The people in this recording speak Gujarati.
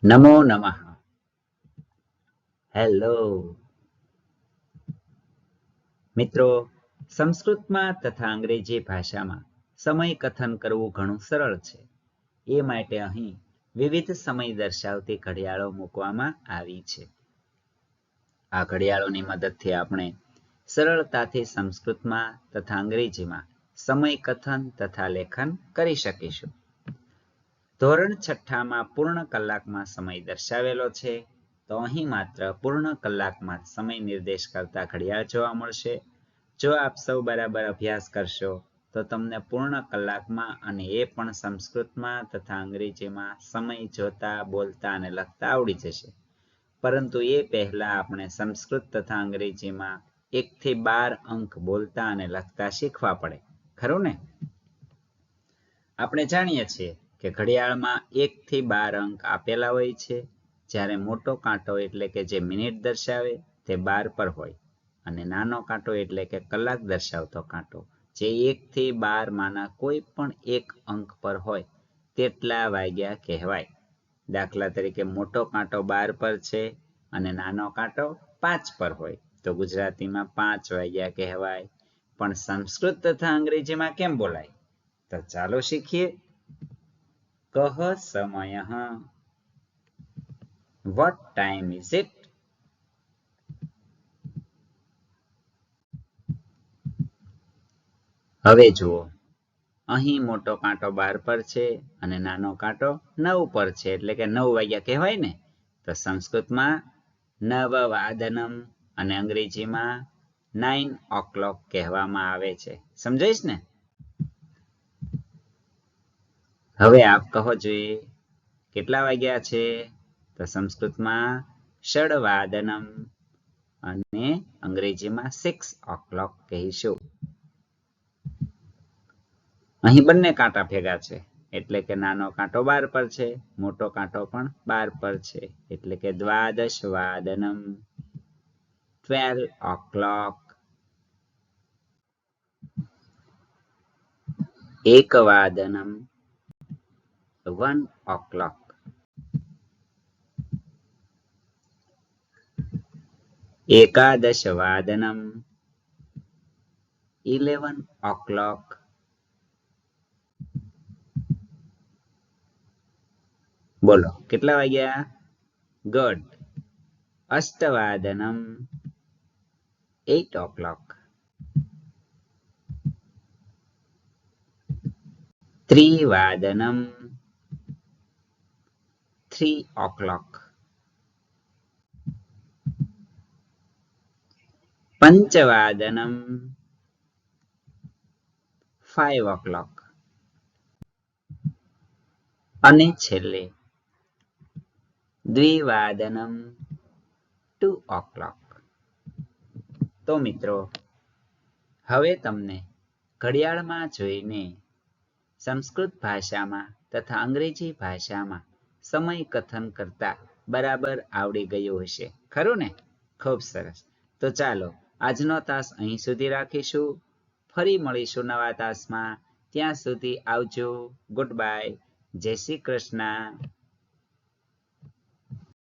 નમો નમઃ. હેલો મિત્રો, સંસ્કૃતમાં તથા અંગ્રેજી ભાષામાં સમય કથન કરવું ઘણું સરળ છે. એ માટે અહીં વિવિધ સમય દર્શાવતી ઘડિયાળો મૂકવામાં આવી છે. આ ઘડિયાળોની મદદથી આપણે સરળતાથી સંસ્કૃતમાં તથા અંગ્રેજીમાં સમય કથન તથા લેખન કરી શકીશું. ધોરણ 6માં પૂર્ણ કલાકમાં સમય દર્શાવેલો છે, તો અહીં માત્ર પૂર્ણ કલાકમાં સમય નિર્દેશ કરતા ઘડિયાળ જોવા મળશે. જો આપ સૌ બરાબર અભ્યાસ કરશો તો તમને પૂર્ણ કલાકમાં અને એ પણ સંસ્કૃતમાં તથા અંગ્રેજીમાં સમય જોતા, બોલતા અને લખતા આવડી જશે. પરંતુ એ પહેલા આપણે સંસ્કૃત તથા અંગ્રેજીમાં 1 થી 12 અંક બોલતા અને લખતા શીખવા પડે, ખરું ને? આપણે જાણીએ છીએ કે ઘડિયાળમાં 1 થી 12 અંક આપેલા હોય છે, જ્યારે મોટો કાંટો એટલે કે જે મિનિટ દર્શાવે તે 12 પર હોય અને નાનો કાંટો એટલે કે કલાક દર્શાવતો કાંટો જે 1 થી 12 માંના કોઈ પણ એક અંક પર હોય તેટલા વાગ્યા કહેવાય. દાખલા તરીકે મોટો કાંટો 12 પર છે અને નાનો કાંટો 5 પર હોય તો ગુજરાતીમાં 5 વાગ્યા કહેવાય. પણ સંસ્કૃત તથા અંગ્રેજીમાં કેમ બોલાય? તો ચાલો શીખીએ. કહ સમયઃ. What time is it? હવે જુઓ, અહીં મોટો કાંટો 12 પર છે અને નાનો કાંટો 9 પર છે, એટલે કે 9 વાગ્યા કહેવાય ને. તો સંસ્કૃતમાં નવવાદનમ અને અંગ્રેજીમાં 9 o'clock કહેવામાં આવે છે. સમજાઈશ ને? હવે આપ કહો જોઈએ કેટલા વાગ્યા છે? તો સંસ્કૃતમાં ષડવાદનમ અને અંગ્રેજીમાં 6 o'clock કહીશું. અહીં બંને કાંટા ભેગા છે, એટલે કે નાનો કાંટો 12 પર છે, મોટો કાંટો પણ 12 પર છે, એટલે કે દ્વાદશવાદનમ, 12 o'clock. એકવાદનમ, 1 o'clock. એકાદશવાદનમ, 11 o'clock. બોલો કેટલા વાગ્યા? ગુડ. અષ્ટવાદનમ, 8 o'clock. ત્રિવાદનમ, 3 o'clock. પંચવાદનમ, 5 o'clock. અને છેલ્લે દ્વિવાદનમ, 2 o'clock. તો મિત્રો, હવે તમને ઘડિયાળમાં જોઈને સંસ્કૃત ભાષામાં તથા અંગ્રેજી ભાષામાં સમય કથન કરતા બરાબર આવડી ગયું હશે, ખરું ને? ખૂબ સરસ. તો ચાલો આજનો તાસ અહીં સુધી રાખીશું. ફરી મળીશું નવા તાસમાં. ત્યાં સુધી આવજો. Good bye. જય શ્રી કૃષ્ણ.